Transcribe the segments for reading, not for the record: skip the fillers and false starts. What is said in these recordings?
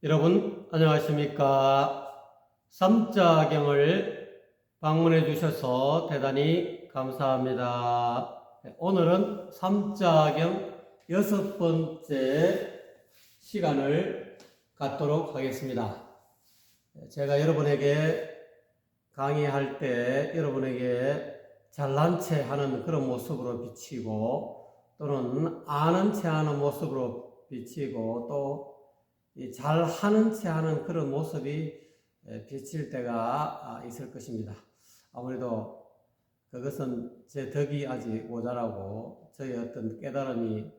여러분 안녕하십니까? 삼자경을 방문해 주셔서 대단히 감사합니다. 오늘은 삼자경 6번째 시간을 갖도록 하겠습니다. 제가 여러분에게 강의할 때 여러분에게 잘난 체 하는 그런 모습으로 비치고 또는 아는 체 하는 모습으로 비치고 또 잘하는 체 하는 그런 모습이 비칠 때가 있을 것입니다. 아무래도 그것은 제 덕이 아직 모자라고 저의 어떤 깨달음이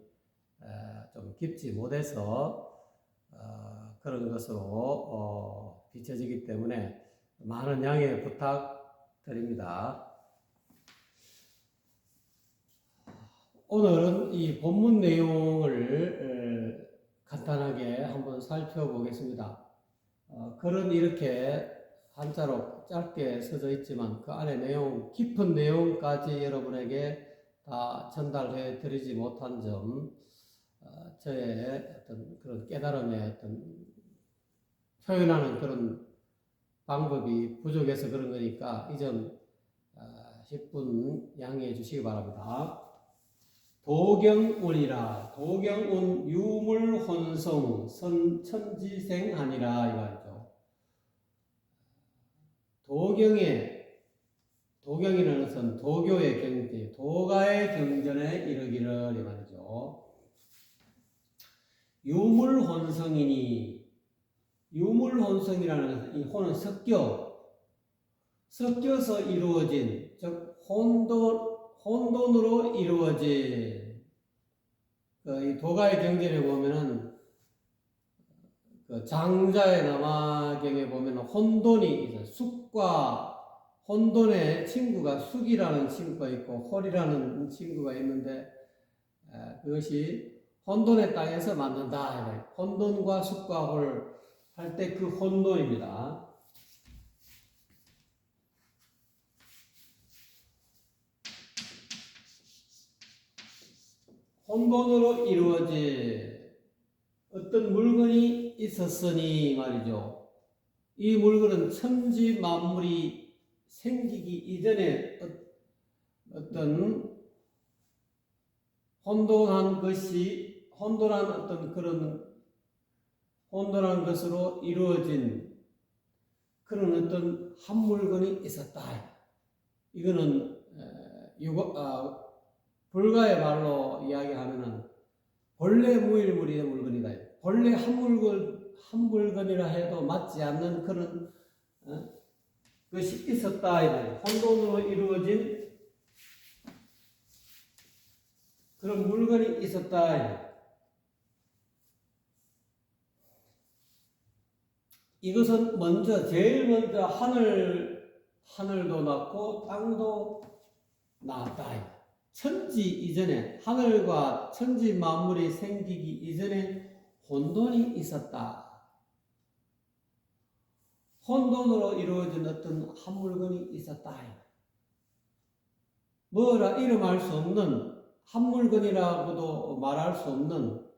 좀 깊지 못해서 그런 것으로 비춰지기 때문에 많은 양해 부탁드립니다. 오늘은 이 본문 내용을 간단하게 한번 살펴보겠습니다. 글은 이렇게 한자로 짧게 써져 있지만 그 안에 내용, 깊은 내용까지 여러분에게 다 전달해 드리지 못한 점, 저의 어떤 그런 깨달음의 어떤 표현하는 그런 방법이 부족해서 그런 거니까 이 점 10분 양해해 주시기 바랍니다. 도경운이라, 도경운 유물혼성 선천지생하니라 이 말이죠. 도경이라는 것은 도교의 경제, 도가의 경전에 이르기를 이 말이죠. 유물혼성이니, 유물혼성이라는 것은 이 혼은 섞여서 이루어진, 즉 혼돈으로 이루어진 이 도가의 경전에 보면은 그 장자의 남화경에 보면은 혼돈이 있어요. 숙과 혼돈의 친구가 숙이라는 친구가 있고 홀이라는 친구가 있는데 그것이 혼돈의 땅에서 만든다. 혼돈과 숙과 홀 할 때 그 혼돈입니다. 혼돈으로 이루어진 어떤 물건이 있었으니 말이죠. 이 물건은 천지 만물이 생기기 이전에 어떤 혼돈한 어떤 그런 혼돈한 것으로 이루어진 그런 어떤 한 물건이 있었다. 이거는 불가의 말로 이야기하면은 본래 무일물이의 물건이다. 본래 한 물건이라 해도 맞지 않는 그런 것이 있었다. 혼돈으로 이루어진 그런 물건이 있었다. 이것은 제일 먼저 하늘도 낳고 땅도 낳았다. 천지 이전에, 하늘과 천지 만물이 생기기 이전에 혼돈이 있었다. 혼돈으로 이루어진 어떤 한 물건이 있었다. 뭐라 이름할 수 없는, 한 물건이라고도 말할 수 없는,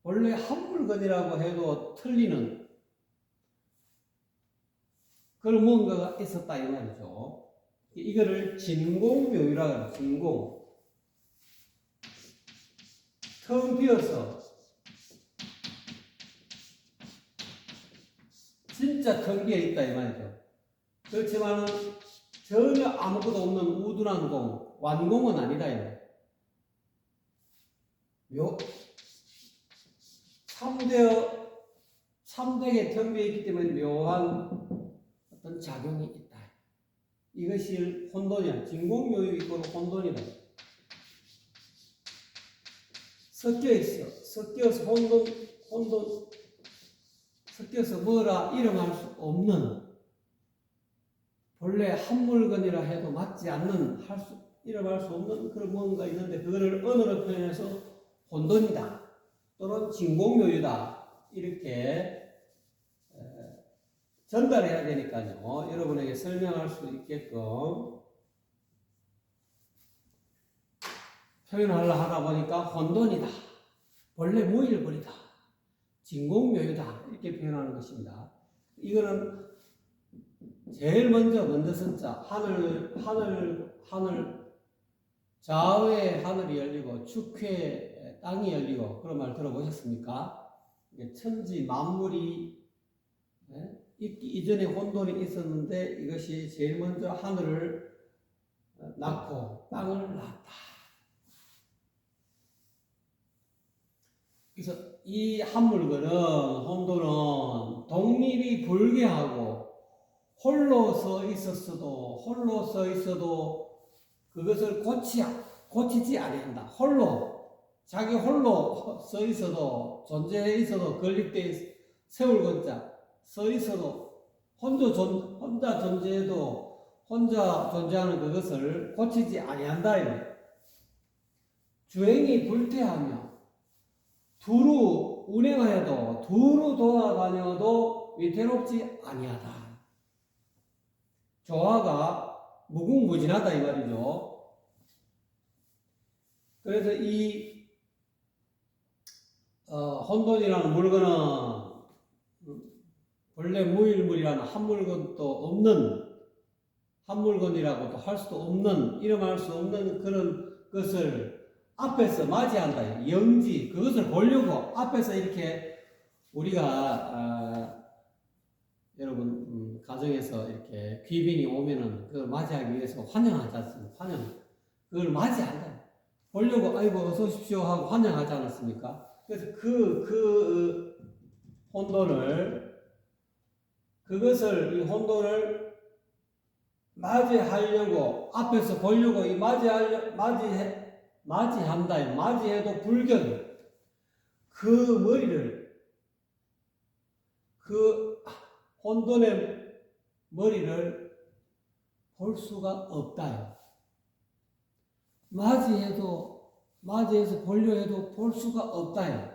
원래 한 물건이라고 해도 틀리는 그런 뭔가가 있었다 이 말이죠. 이거를 진공묘유라고 해요. 진공. 텅 비어서 진짜 텅 비어 있다 이 말이죠. 그렇지만은 전혀 아무것도 없는 우둔한 공, 완공은 아니다 이 말이에요. 참되게 텅 비어 있기 때문에 묘한 어떤 작용이 있다. 이것이 혼돈이야. 진공묘유 이꼴 혼돈이다. 섞여 있어. 섞여서 혼돈, 섞여서 뭐라 이름할 수 없는, 본래 한 물건이라 해도 맞지 않는, 이름할 수 없는 그런 뭔가 있는데, 그거를 언어로 표현해서 혼돈이다. 또는 진공묘유다. 이렇게 전달해야 되니까요. 여러분에게 설명할 수 있게끔 표현하려 하다 보니까 혼돈이다. 본래 무일물이다. 진공묘유다 이렇게 표현하는 것입니다. 이거는 제일 먼저 선자 하늘 좌우에 하늘이 열리고 축회에 땅이 열리고 그런 말 들어보셨습니까? 천지 만물이 있기 이전에 혼돈이 있었는데 이것이 제일 먼저 하늘을 낳고 땅을 낳았다. 그래서 이 한물건은 혼돈은 독립이 불개하고 홀로 서 있어도 그것을 고치지 아니한다. 자기 홀로 서 있어도 존재해 있어도 건립되어 세울건자 서 있어도 혼자 존재해도 혼자 존재하는 그것을 고치지 아니한다. 주행이 불태하며 두루 운행하여도 두루 돌아다녀도 위태롭지 아니하다. 조화가 무궁무진하다 이 말이죠. 그래서 이 혼돈이라는 물건은 원래 무일물이라는 한 물건도 없는 한 물건이라고도 할 수도 없는 이름할 수 없는 그런 것을 앞에서 맞이한다. 영지 그것을 보려고 앞에서 이렇게 우리가 여러분 가정에서 이렇게 귀빈이 오면은 그걸 맞이하기 위해서 환영하지 않습니까? 그걸 맞이한다. 보려고 아이고 어서 오십시오 하고 환영하지 않았습니까? 그래서 그 이 혼돈을 맞이하려고 앞에서 보려고 이 맞이한다. 맞이해도 불견 그 머리를 그 혼돈의 머리를 볼 수가 없다. 맞이해서 보려 해도 볼 수가 없다.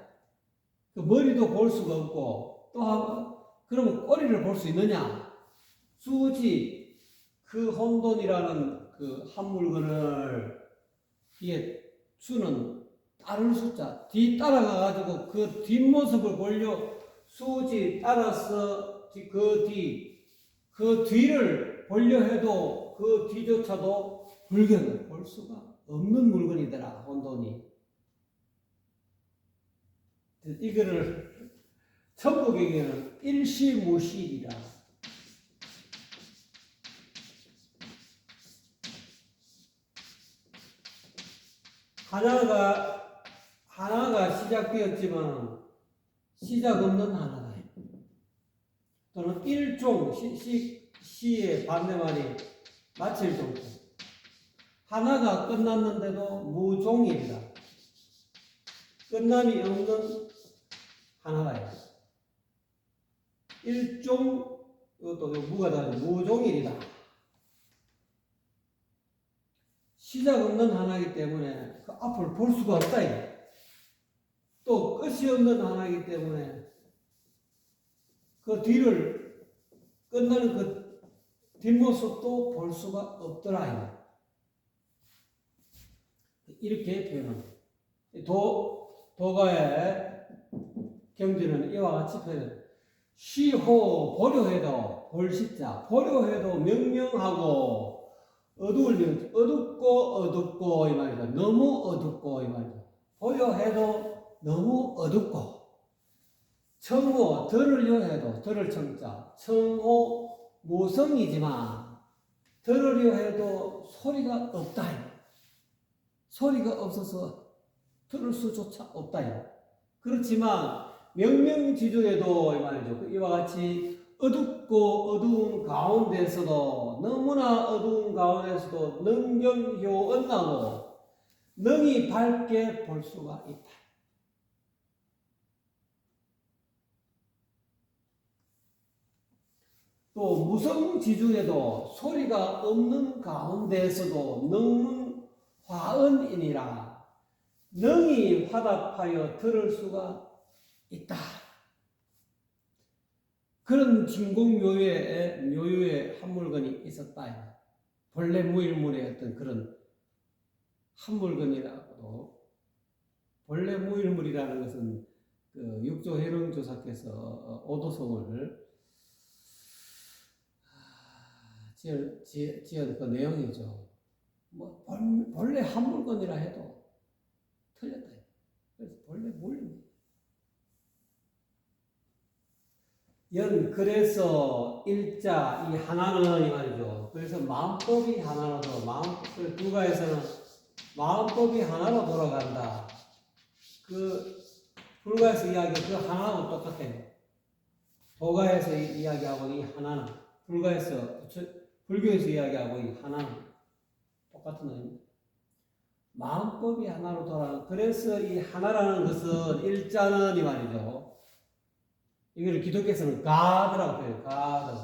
그 머리도 볼 수가 없고 그러면 꼬리를 볼 수 있느냐? 수지 그 혼돈이라는 그 한 물건을 이게 수는 따를 숫자 뒤 따라가가지고 그 뒷모습을 보려 수지 따라서 그 뒤를 보려 해도 그 뒤조차도 불견을 볼 수가 없는 물건이더라 혼돈이. 이거를 천부경에는 일시무실이라. 하나가 시작되었지만 시작 없는 하나다. 또는 일종 시의 반대말이 마칠 종자. 하나가 끝났는데도 무종이다. 끝남이 없는 하나다. 일종 이것도 무가 다르죠. 무종일이다. 시작 없는 하나이기 때문에 그 앞을 볼 수가 없다. 또 끝이 없는 하나이기 때문에 그 뒤를 끝나는 그 뒷모습도 볼 수가 없더라. 이렇게 표현합니다. 도가의 경지는 이와 같이 표현합니다. 시호 보려해도 볼시자 보려해도 명명하고 어두울면 어둡고 이 말이죠. 너무 어둡고 이 말이죠. 보려해도 너무 어둡고 청호 들으려 해도 들을 청자 청호 무성이지만 들으려 해도 소리가 없다. 소리가 없어서 들을 수조차 없다. 그렇지만 명명지중에도 이 말이죠. 이와 같이 어두운 가운데서도 너무나 어두운 가운데서도 능경효언나고 능히 밝게 볼 수가 있다. 또 무성지중에도 소리가 없는 가운데서도 능화언이니라 능히 화답하여 들을 수가 있다. 그런 진공묘유의 한 물건이 있었다. 본래 무일물의 어떤 그런 한 물건이라고도 본래 무일물이라는 것은 그 육조 해령조사께서 오도성을 지은 그 내용이죠. 뭐 본래 한 물건이라 해도 틀렸다. 그래서 본래 물립니다. 그래서 일자 이 하나는 이 말이죠. 그래서 마음법이 하나로도 불가에서는 마음법이 하나로 돌아간다. 그 불가에서 이야기 그 하나하고 똑같아요. 도가에서 이야기하고 이 하나는 불교에서 이야기하고 이 하나는 똑같은 의미입니다. 마음법이 하나로 돌아가는. 그래서 이 하나라는 것은 일자는 이 말이죠. 이걸 기독교에서는 God라고 표현해요. God.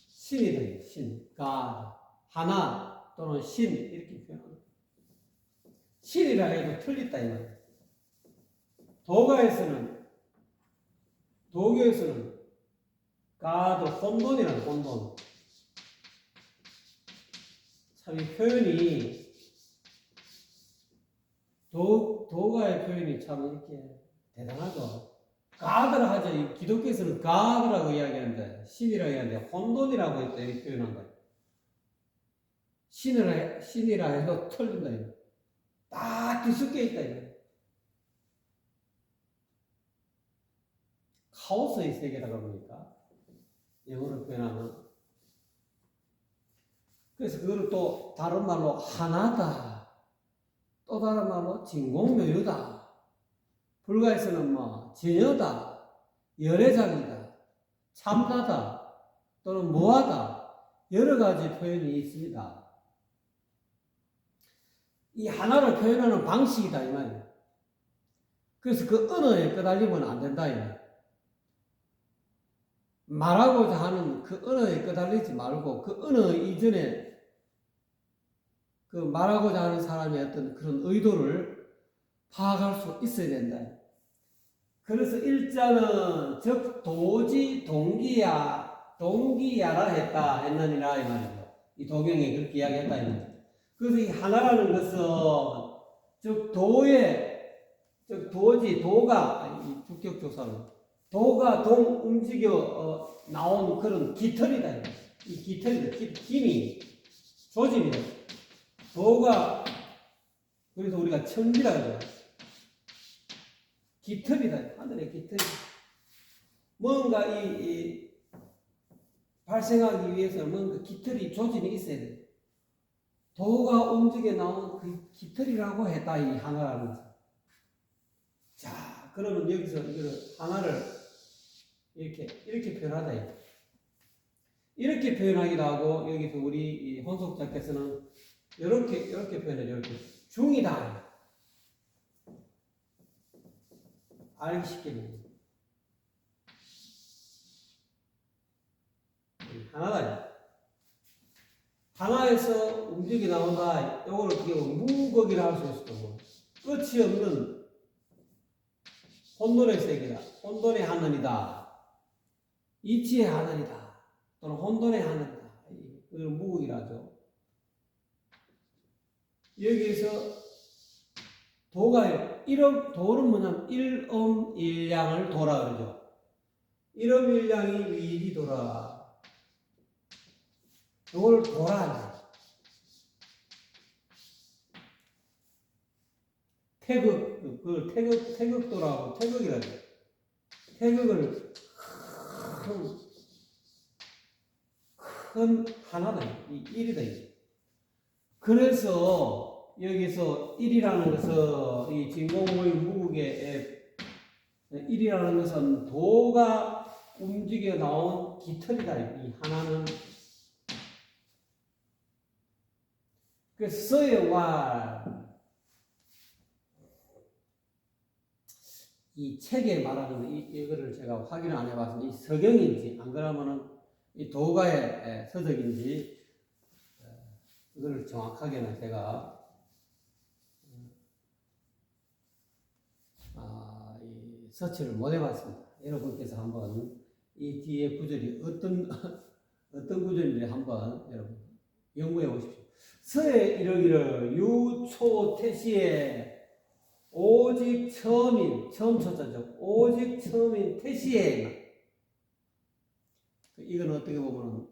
신이다. 신. God. 하나 또는 신 이렇게 표현합니다. 신이라 해도 틀렸다 이 말이에요. 도교에서는 God 혼돈이라는 혼돈. 참 이 표현이 도가의 표현이 참 이렇게 대단하죠. 가드라 하죠. 기독교에서는 가드라고 이야기하는데, 신이라고 이야기하는데, 혼돈이라고 이렇게 표현한 거예요. 신이라 해도 틀린다. 딱 뒤섞여 있다. 카오스의 세계라고 합니까? 영어로 표현하면. 그래서 그거를 또 다른 말로 하나다. 또 다른 말로 진공묘유다. 불가에서는 뭐 전여다, 열애장이다, 참나다, 또는 무하다 여러 가지 표현이 있습니다. 이 하나를 표현하는 방식이다 이 말이에요. 그래서 그 언어에 끄달리면 안 된다 이 말이에요. 말하고자 하는 그 언어에 끄달리지 말고 그 언어 이전에 그 말하고자 하는 사람의 어떤 그런 의도를 파악할 수 있어야 된다. 그래서 일자는 즉 도지 동기야라 했느니라 이 말이죠. 이 도경이 그렇게 이야기했다 이 말이죠. 그래서 이 하나라는 것은 즉 도가 이 주격조사는 도가 움직여 나온 그런 깃털이다. 이 깃털이다. 힘이 조짐이다. 도가 그래서 우리가 천지라 그러죠. 깃털이다. 하늘의 깃털이. 뭔가 이 발생하기 위해서는 뭔가 깃털이 조짐이 있어야 돼. 도가 움직여 나온 그 깃털이라고 했다. 이 하나라는 것은. 자, 그러면 여기서 이거를 하나를 이렇게 표현하다. 이렇게 표현하기도 하고 여기서 우리 혼속자께서는 이렇게 표현해요. 이렇게 중이다. 알기 쉽게 하나다. 하나에서 움직이 나온다. 이걸 어떻게 무거기라 할 수 있을 거고 끝이 없는 혼돈의 세계다. 혼돈의 하늘이다. 이치의 하늘이다. 또는 혼돈의 하늘이다. 이걸 무거기라 하죠. 여기에서 도가요. 도는 뭐냐면 일엄일량을 도라 그러죠. 일엄일량이 위일이 도라. 이걸 도라. 태극도라고 태극이라고. 태극을 큰 하나다. 이 일이다. 그래서 여기서 일이라는 것은 이 진공의 무국의 일이라는 것은 도가 움직여 나온 깃털이다. 이 하나는 그래서 이 책에 말하는 이거를 제가 확인을 안 해봤는데 이 서경인지 안 그러면은 이 도가의 서적인지 이걸 정확하게는 제가 이 서치를 못 해봤습니다. 여러분께서 한번 이 뒤에 구절이 어떤 구절인지 한번 여러분 연구해 보십시오. 서에 이르기를 유초태시에 오직 처음인, 처음 초자죠. 오직 처음인 태시에, 이건 어떻게 보면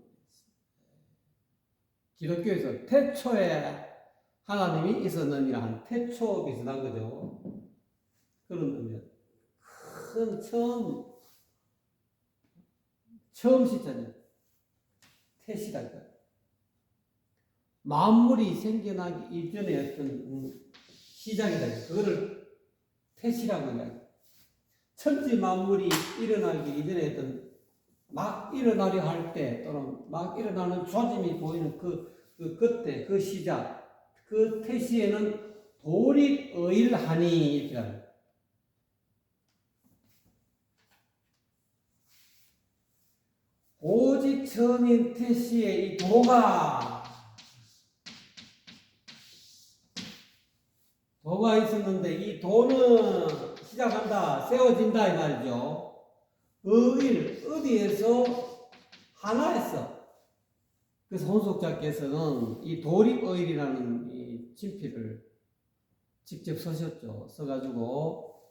기독교에서 태초에 하나님이 있었느니라 하는 태초 비슷한 거죠. 그런 의미입니다. 큰 처음 시자죠. 태시다. 만물이 생겨나기 이전에 어떤 시작이다. 그거를 태시라고 이야기해요. 천지 만물이 일어나기 이전에 어떤 막 일어나려 할 때 또는 막 일어나는 조짐이 보이는 그때 그 시작 그 태시에는 도립의일하니 이렇게 합니다. 오직 처음인 태시에 이 도가 있었는데 이 도는 시작한다, 세워진다 이 말이죠. 의일, 어디에서? 하나에서. 그래서 혼속자께서는 이 도립의일이라는 이 진필을 직접 쓰셨죠. 써가지고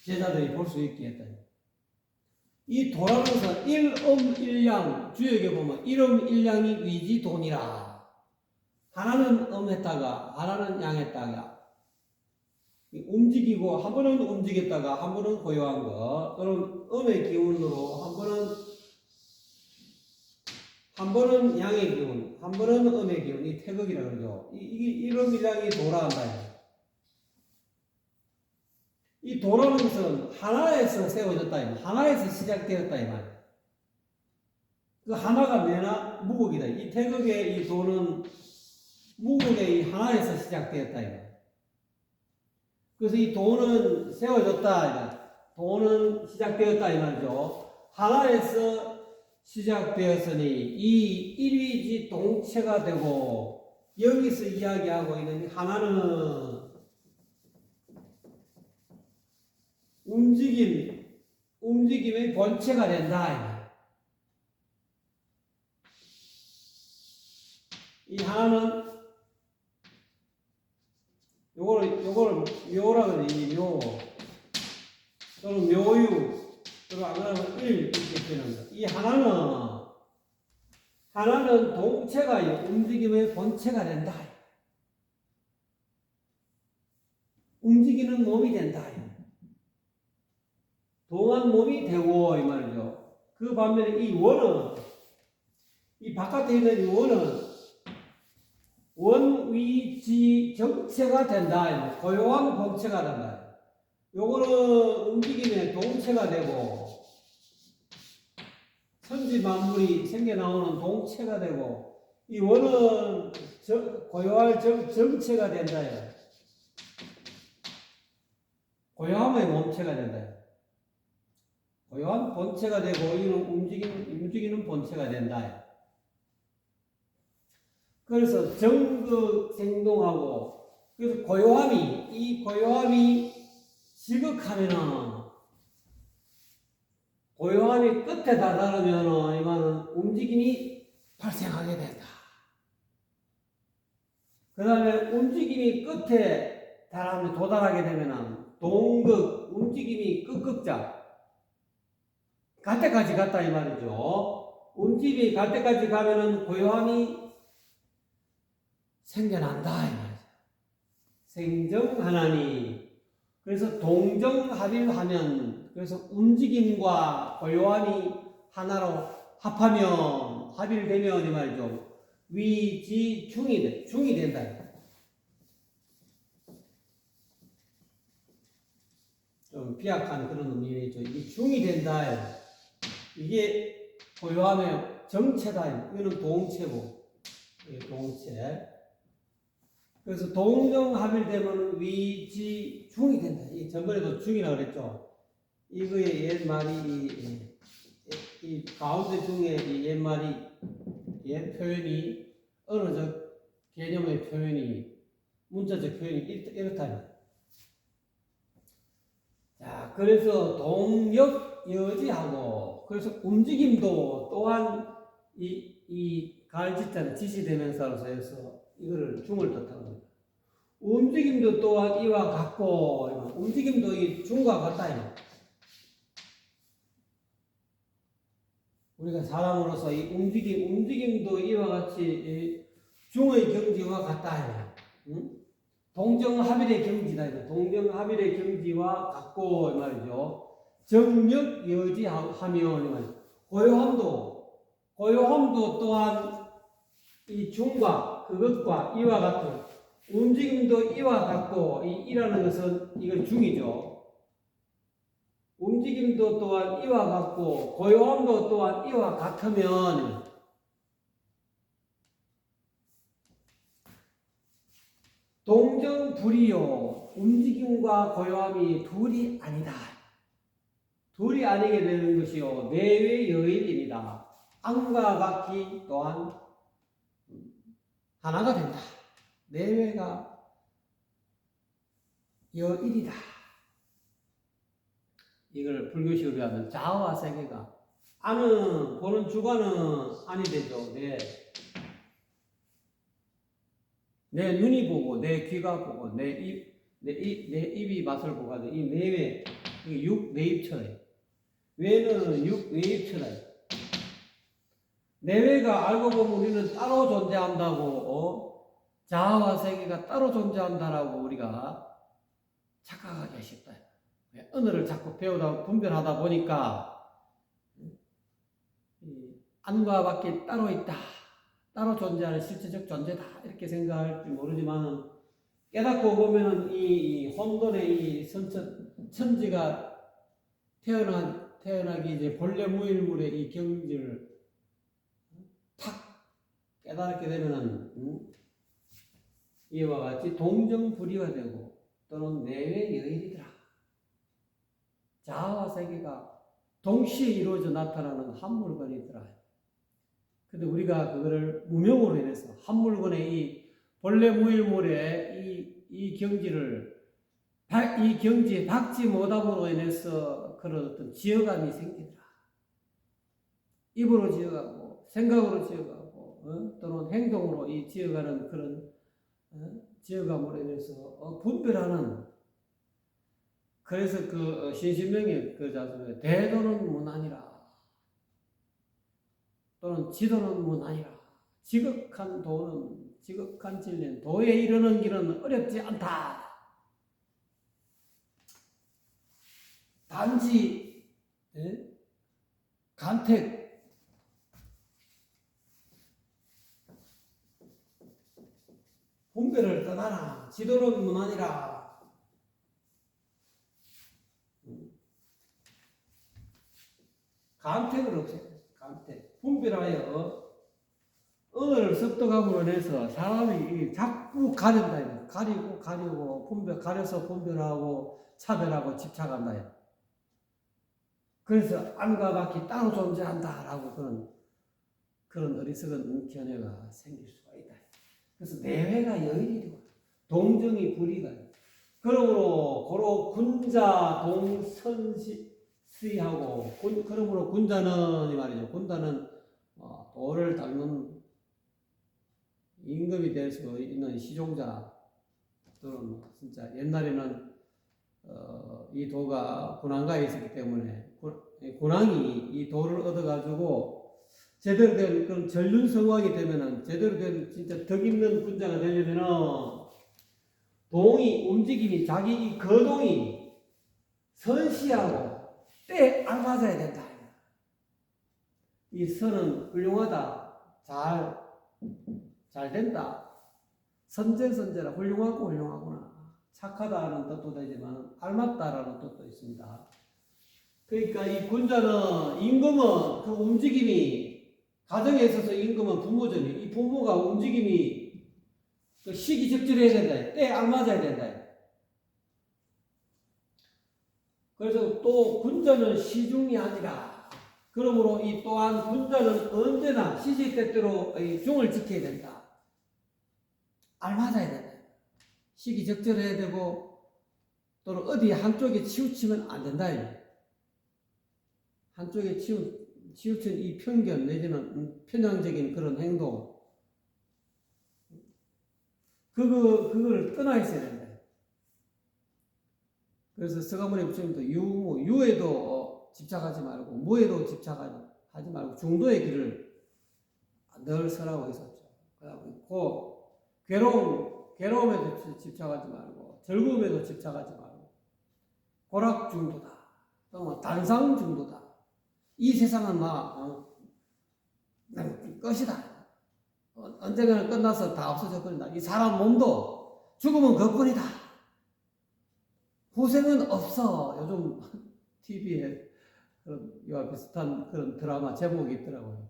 제자들이 볼 수 있게 했다. 이 도라는 것은 일음일양, 주역에 보면 일음일양이 위지돈이라. 하나는 음했다가 하나는 양했다가 움직이고 한 번은 움직였다가 한 번은 고요한 거, 또는 음의 기운으로 한 번은 양의 기운, 한 번은 음의 기운, 이 태극이라 그러죠. 이게 일음일양이 도라한다. 이 도라는 것은 하나에서 세워졌다, 하나에서 시작되었다 이 말. 그 하나가 내나 무국이다. 이 태극의 이 도는 무국의 이 하나에서 시작되었다 이 말. 그래서 이 도는 세워졌다, 도는 시작되었다 이 말이죠. 하나에서 시작되었으니 이 일위지 동체가 되고, 여기서 이야기하고 있는 하나는 움직임의 본체가 된다. 이 하나는 요거를 묘라 그러지, 묘. 또는 묘유. 또는 안 그러면 일, 이렇게 되는 거. 이 하나는 동체가 움직임의 본체가 된다. 움직이는 몸이 된다. 동한 몸이 되고, 이 말이죠. 그 반면에 이 원은, 이 바깥에 있는 이 원은 원위지 정체가 된다. 고요한 본체가 된다. 요거는 움직임의 동체가 되고, 천지 만물이 생겨나오는 동체가 되고, 이 원은 고요할 정체가 된다. 고요함의 몸체가 된다. 고요한 본체가 되고, 이는 움직이는 본체가 된다. 그래서 정극 생동하고, 그래서 이 고요함이 지극하면은, 고요함이 끝에 다다르면은, 이거는 움직임이 발생하게 된다. 그 다음에 움직임이 끝에 도달하게 되면은, 동극, 움직임이 끝극자. 갈 때까지 갔다, 이 말이죠. 움직임이 갈 때까지 가면은 고요함이 생겨난다 이 말이죠. 생정하나니. 그래서 동정합일하면, 그래서 움직임과 고요함이 하나로 합하면, 합일되면 이 말이죠. 중이 된다. 좀 비약한 그런 의미죠. 이게 중이 된다. 이게 고요함의 정체다. 이거는 동체고, 이게 동체. 그래서 동정합일되면 위지중이 된다. 이 전번에도 중이라고 그랬죠. 이거의 옛말이 이 가운데 중에 이 옛 표현이 언어적 개념의 표현이 문자적 표현이 이렇다. 자, 그래서 동역여지하고, 그래서 움직임도 또한 이 갈지자는 지시대명사로서 해서 이거를 중을 뜻하는 겁니다. 움직임도 또한 이와 같고, 움직임도 이 중과 같다. 우리가 사람으로서 이 움직임도 이와 같이 이 중의 경지와 같다. 응? 동정합일의 경지다. 동정합일의 경지와 같고, 말이죠. 정력 여지하며, 고요함도 또한 이 중과 그것과 이와 같은 움직임도 이와 같고, 이라는 것은 이건 중이죠. 움직임도 또한 이와 같고 고요함도 또한 이와 같으면 동정불이요 움직임과 고요함이 둘이 아니다. 둘이 아니게 되는 것이요 내외 여일입니다. 안과 같기 또한 하나가 된다. 내외가 여일이다. 이걸 불교식으로 하면 자아와 세계가 안은 보는 주관은 아니 되죠. 내 눈이 보고 내 귀가 보고 내 입이 맛을 보고 하는 이 내외 육 내입처래. 외는 육 내입처래. 내외가 알고 보면 우리는 따로 존재한다고 자아와 세계가 따로 존재한다라고 우리가 착각하기 쉽다. 언어를 자꾸 배우다 분별하다 보니까 안과 밖에 따로 있다, 따로 존재하는 실체적 존재다 이렇게 생각할지 모르지만 깨닫고 보면은 이 혼돈의 이 천지가 태어나기 이제 본래 무일물의 이 경지를 탁 깨닫게 되면은 이와 같이 동정불이가 되고 또는 내외 여일이더라. 자아와 세계가 동시에 이루어져 나타나는 한 물건이더라. 근데 우리가 그거를 무명으로 인해서 한 물건의 이 본래 무일물의 이 경지를 이 경지에 박지 못함으로 인해서 그런 어떤 지어감이 생기더라. 입으로 지어가고 생각으로 지어가고 또는 행동으로 이 지어가는 그런 지어감으로 인해서 분별하는. 그래서 그 신신명의 그 자수에 대도는 무난이라 또는 지도는 무난이라 지극한 도는 지극한 진리는 도에 이르는 길은 어렵지 않다. 단지 간택 분별을 떠나라. 지도는 무난이라. 간택을 없애야 돼. 간택. 분별하여 언어를 습득함으로 인해서 사람이 자꾸 가린다. 가리고 가려서 분별하고 차별하고 집착한다. 그래서 안과 밖이 따로 존재한다라고 그런 어리석은 견해가 생길 수가 있다. 그래서 내외가 여일이 되고 동정이 불이가. 그러므로 고로 군자 동선시하고 그러므로 군자는 이 말이죠. 군자는 도를 닦는 임금이 될 수 있는 시종자 또는 진짜 옛날에는 이 도가 군왕가에 있었기 때문에 군왕이 이 도를 얻어가지고 제대로 된 그런 전륜성왕이 되면은 제대로 된 진짜 덕 있는 군자가 되려면은 동이 움직임이 자기 이 거동이 선시하고 때에 알맞아야 된다. 이 선은 훌륭하다. 잘 된다. 선제라 훌륭하구나. 착하다는 뜻도 되지만 알맞다라는 뜻도 있습니다. 그러니까 이 군자는 임금은 그 움직임이 가정에 있어서 임금은 부모전이 이 부모가 움직임이 그 시기적절해야 된다. 때에 알맞아야 된다. 그래서 또 군자는 시중이 아니라 그러므로 이 또한 군자는 언제나 시시때때로 중을 지켜야 된다. 알맞아야 된다. 시기적절해야 되고 또는 어디 한쪽에 치우치면 안 된다. 한쪽에 치우친 이 편견 내지는 편향적인 그런 행동 그걸 떠나 있어야 된다. 그래서 서가모니 부처님도 유에도 집착하지 말고 무에도 집착하지 말고 중도의 길을 늘 서라고 했었죠. 그리고 괴로움에도 집착하지 말고 즐거움에도 집착하지 말고 고락 중도다. 또 단상 중도다. 이 세상은 끝이다. 언젠가는 끝나서 다 없어져 버린다. 이 사람 몸도 죽으면 그뿐이다. 후생은 없어. 요즘 TV에 그런 이와 비슷한 그런 드라마 제목이 있더라고요.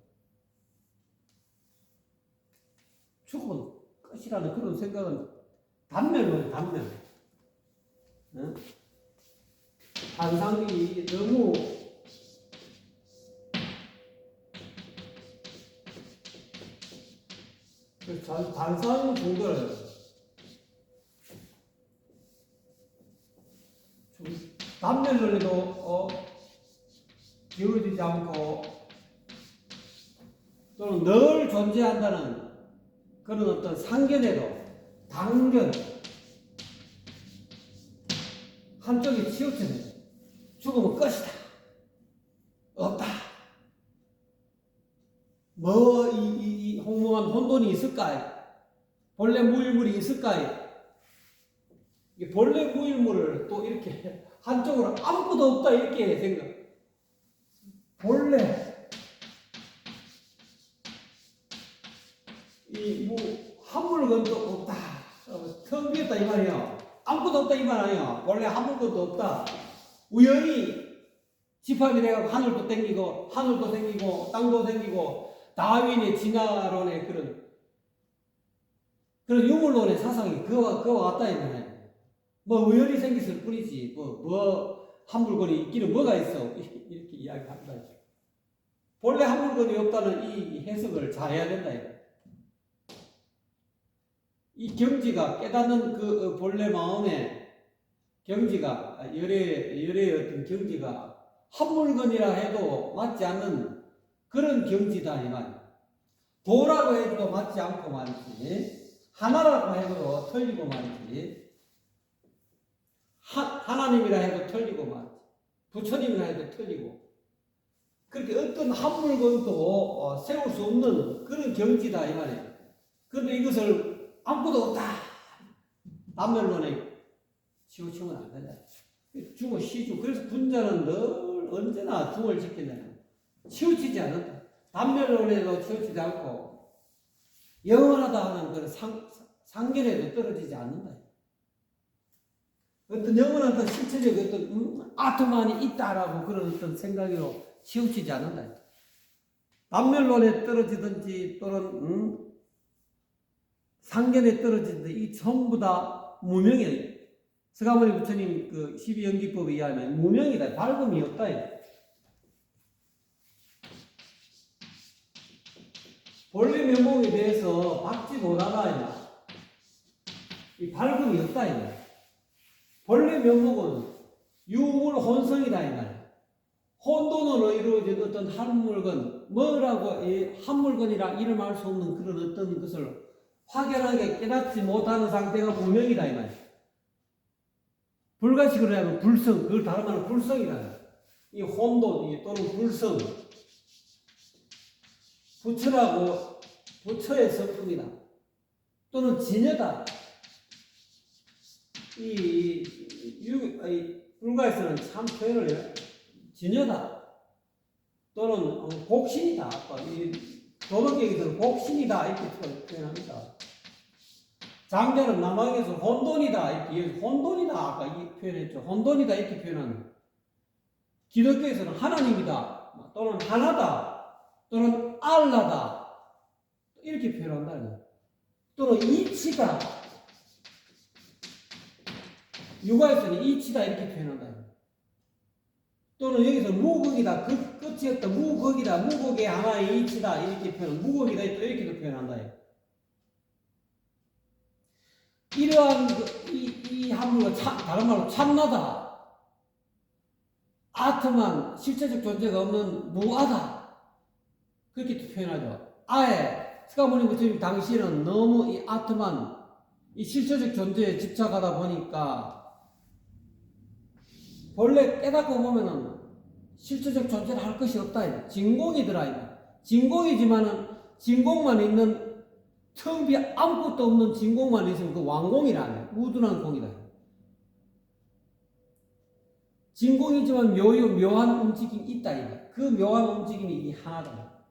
죽으면 끝이라는 그런 생각은 단면은 단면. 응? 단상이 너무 단상 정도를 단면론에도 기울어지지 않고 또는 늘 존재한다는 그런 어떤 상견에도 당견 한쪽이 치우쳐져 죽으면 끝이다. 없다. 이 홍몽한 혼돈이 있을까요? 본래 무일물이 있을까요? 이 본래 무일물을 또 이렇게 한쪽으로 아무것도 없다 이렇게 생각. 본래 한 물건도 없다. 텅 비었다 이 말이야. 아무것도 없다 이 말 아니야. 원래 한 물건도 없다. 우연히 집합이 돼가지고 하늘도 땡기고 하늘도 생기고 땅도 생기고 다윈의 진화론의 그런 유물론의 사상이 그와 같다 이 말이야. 뭐 우연히 생겼을 뿐이지 한 물건이 있기는 뭐가 있어 이렇게 이야기한다. 본래 한 물건이 없다는 이 해석을 잘 해야 된다 이거. 이 경지가 깨닫는 그 본래 마음의 경지가 열의 어떤 경지가 한 물건이라 해도 맞지 않는 그런 경지다 이 말이야. 도라고 해도 맞지 않고 말이지. 하나라고 해도 틀리고 말이지. 하나님이라 해도 틀리고 말이지. 부처님이라 해도 틀리고. 그렇게 어떤 한 물건도 세울 수 없는 그런 경지다 이 말이야. 그런데 이것을 아무것도 없다. 남멸론에 치우치면 안 된다. 중을 시주. 그래서 분자는 늘 언제나 중을 지킨다. 치우치지 않는다. 남멸론에도 치우치지 않고 영원하다 하는 그런 상견에도 떨어지지 않는다. 어떤 영원한 어떤 실체적 어떤 아토만이 있다라고 그런 어떤 생각으로 치우치지 않는다. 남멸론에 떨어지든지 또는 상견에 떨어지든지 이 전부 다 무명이에요. 서가모니 부처님 그 12연기법에 의하면 무명이다. 밝음이 없다. 본래 면목에 대해서 밝지 못하다. 이 밝음이 없다. 본래 면목은 유물 혼성이다. 혼돈으로 이루어진 어떤 한 물건, 뭐라고 한 물건이라 이름할 수 없는 그런 어떤 것을 확연하게 깨닫지 못하는 상태가 무명이다. 이 말이야. 불가식으로 하면 불성, 그걸 다른 말로 불성이다. 이 혼돈 또는 불성, 부처라고 부처의 성품이다. 또는 진여다. 불가에서는 참 표현을 해요. 진여다. 또는 복신이다. 이 도덕경에서는 복신이다. 이렇게 표현합니다. 장자는 남학에서 혼돈이다. 이렇게 혼돈이다. 아까 이 표현했죠. 혼돈이다. 이렇게 표현하는. 기독교에서는 하나님이다. 또는 하나다. 또는 알라다. 이렇게 표현한다. 또는 이치다. 유가에서는 이치다. 이렇게 표현한다. 또는 여기서 무극이다. 그 끝이었다. 무극이다. 무극의 하나의 이치다. 이렇게 표현. 무극이다. 이렇게도 표현한다. 이러한 이 한물과 다른 말로 참나다. 아트만 실체적 존재가 없는 무아다. 그렇게 표현하죠. 아예 서가모니 부처님 당시에는 너무 이 아트만 이 실체적 존재에 집착하다 보니까 본래 깨닫고 보면은 실체적 존재를 할 것이 없다. 진공이더라. 진공이지만은 진공만 있는 텅 비 아무것도 없는 진공만 있으면 그 왕공이라. 우둔한 공이다. 진공이지만 묘한 움직임이 있다. 그 묘한 움직임이 이 하나다.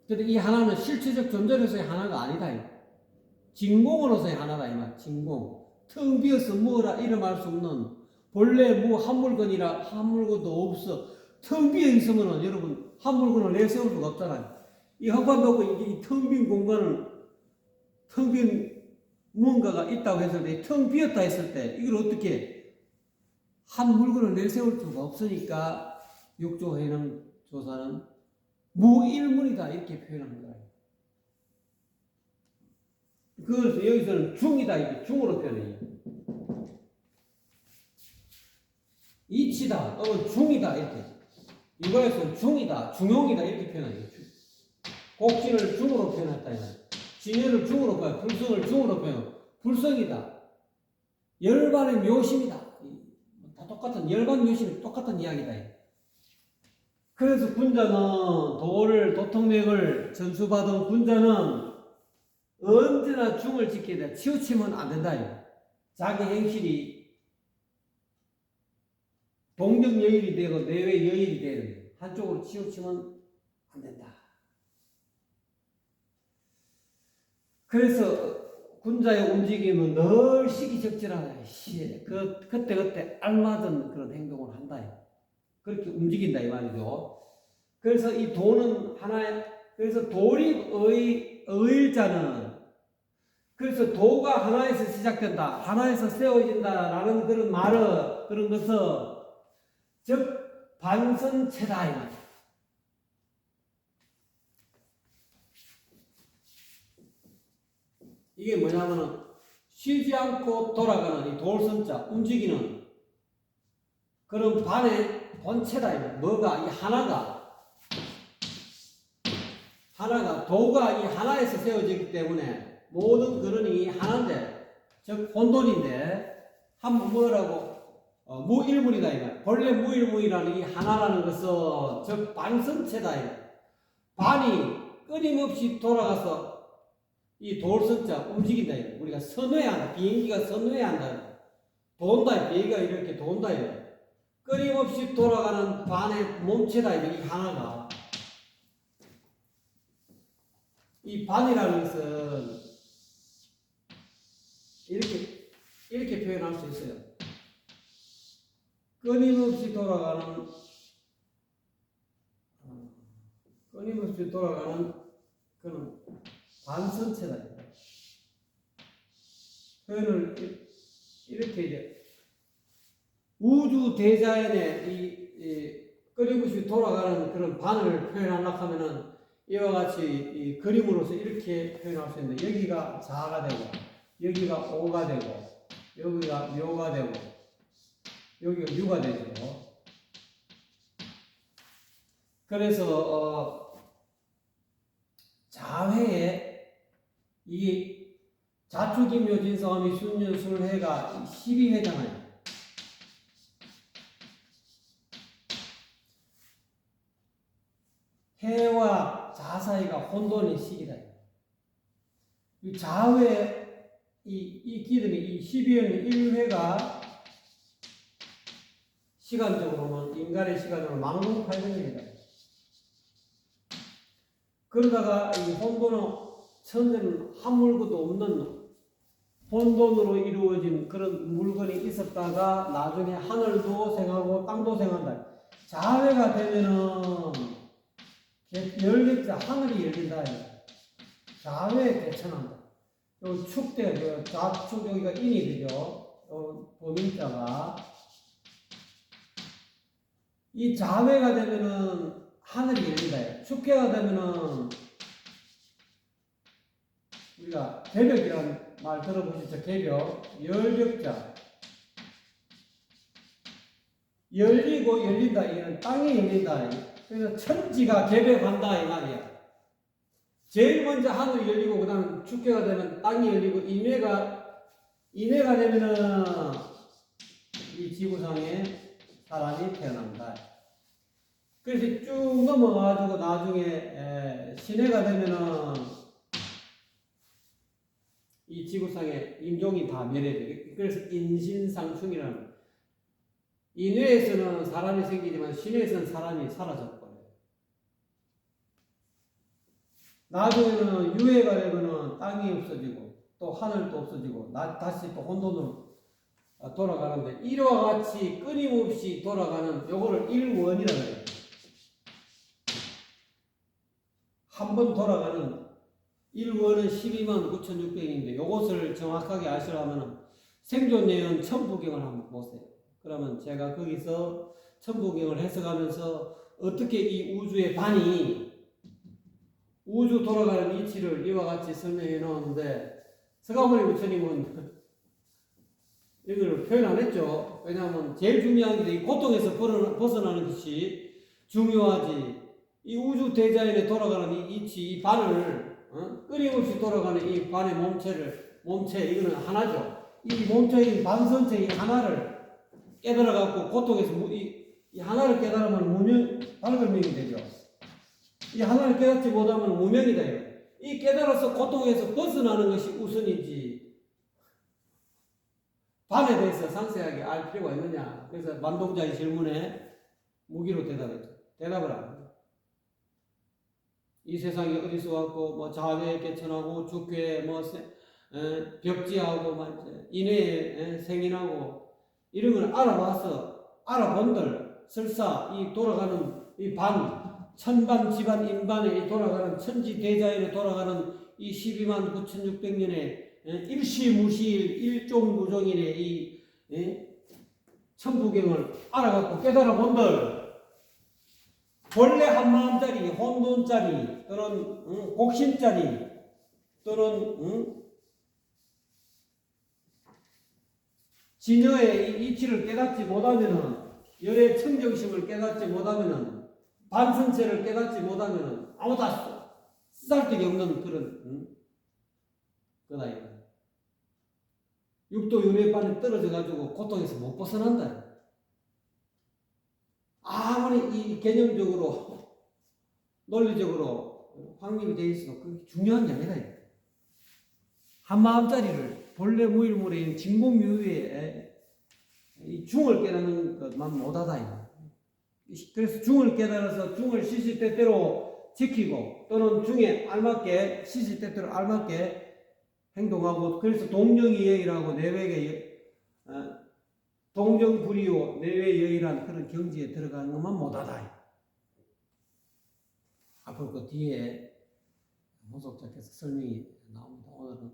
근데 이 하나는 실체적 존재로서의 하나가 아니다. 진공으로서의 하나다. 이 말. 진공. 텅 비어서 뭐라 이름할 수 없는 본래 뭐 한 물건이라 한 물건도 없어. 텅 비어 있으면은 여러분 한 물건을 내세울 수가 없잖아요. 이 헛간도고 이 텅 빈 공간을 텅 빈 무언가가 있다고 했을 때 텅 비었다 했을 때 이걸 어떻게 한 물건을 내세울 수가 없으니까 육조 해능 조사는 무일문이다 이렇게 표현한 거예요. 그래서 여기서는 중이다 이렇게 중으로 표현해요. 이치다 또는 중이다 이렇게. 이거에서는 중이다, 중용이다 이렇게 표현해요. 곡진을 중으로 표현했다 이거예요. 진열을 중으로 표현, 불성을 중으로 표현. 불성이다. 열반의 묘심이다. 다 똑같은 열반 묘심이 똑같은 이야기다. 그래서 군자는 도통맥을 전수받은 군자는 언제나 중을 지켜야 돼. 치우치면 안 된다. 자기 행실이 동정 여일이 되고 내외 여일이 되는 한쪽으로 치우치면 안 된다. 그래서 군자의 움직임은 늘 시기적절하다. 그때 알맞은 그런 행동을 한다. 그렇게 움직인다 이 말이죠. 그래서 이 도는 하나의 그래서 도립의일자는 그래서 도가 하나에서 시작된다, 하나에서 세워진다라는 그런 말을 그런 것은 즉 반선체다 이 말이야. 이게 뭐냐면은 쉬지 않고 돌아가는 이 돌선자 움직이는 그런 반의 본체다 이 말이야. 뭐가 이 하나가 도가 이 하나에서 세워지기 때문에 모든 근원이 하나인데 즉 혼돈인데 한번 뭐라고 무일문이다 이 말. 본래 무일문이라는 이 하나라는 것은 즉 반성체다 이 말. 반이 끊임없이 돌아가서 이 돌선자 움직인다 이 말. 우리가 선회한다. 비행기가 선회한다. 돈다. 비행기가 이렇게 돈다 이 말. 끊임없이 돌아가는 반의 몸체다 이 말. 이 하나가. 이 반이라는 것은 이렇게 표현할 수 있어요. 끊임없이 돌아가는 그런 반선체다. 표현을 이렇게 이제 우주 대자연의 이 끊임없이 돌아가는 그런 반을 표현하려고 하면은 이와 같이 이 그림으로서 이렇게 표현할 수 있는데 여기가 자가 되고 여기가 오가 되고 여기가 묘가 되고 여기가 유가 되죠. 그래서 자회에 이 자축인묘진성함이 순유술회가 12회잖아요. 해와 자 사이가 혼돈의 시기다. 이 자회 이 기름이 이 12년 1회가 시간적으로는 인간의 시간으로 망국 800년이다. 그러다가 이 혼돈은 천년은 한 물건도 없는 혼돈으로 이루어진 그런 물건이 있었다가 나중에 하늘도 생하고 땅도 생한다. 자회가 되면은 열립자 하늘이 열린다. 자회에 개천한다. 요 축대, 좌축 여기가 인이 되죠. 보민자가 이 자회가 되면은 하늘이 열린다. 축회가 되면은 우리가 개벽이라는 말 들어보셨죠? 개벽, 열벽자. 열리고 열린다. 이는 땅이 열린다. 그래서 천지가 개벽한다 이 말이야. 제일 먼저 하늘이 열리고 그 다음 축회가 되면 땅이 열리고 인회가 되면은 이 지구상에 사람이 태어난다. 그래서 쭉 넘어가가지고 나중에 신해가 되면은 이 지구상에 인종이 다 멸해져. 그래서 인신상충이라는, 이 뇌에서는 사람이 생기지만 신에서는 사람이 사라져버려요. 나중에는 유해가 되면은 땅이 없어지고 또 하늘도 없어지고 다시 또 혼돈으로 돌아가는데, 이와 같이 끊임없이 돌아가는 요거를 일원이라고 해요. 한 번 돌아가는 일원은 129,600인데 요것을 정확하게 아시려면 생존예언 천부경을 한번 보세요. 그러면 제가 거기서 천부경을 해석하면서 어떻게 이 우주의 반이 우주 돌아가는 이치를 이와 같이 설명해 놓았는데, 서가모니 부처님은 이걸 표현 안 했죠. 왜냐하면 제일 중요한 게 이 고통에서 벗어나는 것이 중요하지. 이 우주 대자연에 돌아가는 이 이치, 이 반을 끊임없이 돌아가는 이 반의 몸체 이거는 하나죠. 이 몸체인 반 전체의 하나를 깨달아갖고 고통에서 이 하나를 깨달으면 발걸명이 되죠. 이 하나를 깨닫지 못하면 무명이다. 이 깨달아서 고통에서 벗어나는 것이 우선이지, 반에 대해서 상세하게 알 필요가 있느냐. 그래서 만동자의 질문에 무기로 대답했죠. 대답을 안 해요. 이 세상이 어디서 왔고, 뭐 자괴에 개천하고, 죽괴에 뭐 벽지하고, 인해에 생인하고, 이런 걸 알아본들 설사 이 돌아가는 이 천반지반 인반에 돌아가는 천지대자연에 돌아가는 이 129,600년의 일시무시일 일종무종일의 이 천부경을 알아갖고 깨달아본들, 본래 한마음짜리, 혼돈짜리, 또는 곡심짜리, 또는 진여의 이치를 깨닫지 못하면은, 열의 청정심을 깨닫지 못하면은, 반성체를 깨닫지 못하면은 아무도 쓰잘데기 없는 그런 거다 이거. 육도 윤회반에 떨어져 가지고 고통에서 못 벗어난다. 아무리 이 개념적으로 논리적으로 확립이 되어 있어도 그게 중요한 게 아니다. 한 마음짜리를 본래 무일물의 진공유의 이 중을 깨닫는 것만 못하다. 그래서 중을 깨달아서 중을 시시때때로 지키고, 또는 중에 알맞게 시시때때로 알맞게 행동하고, 그래서 동정이여이라고 내외의 동정불이요 내외여이라는 그런 경지에 들어가는 것만 못하다. 앞으로 그 뒤에 호속자께서 설명이 나옵니다. 오늘은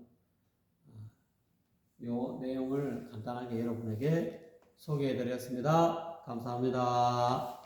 이 내용을 간단하게 여러분에게 소개해 드렸습니다. 감사합니다.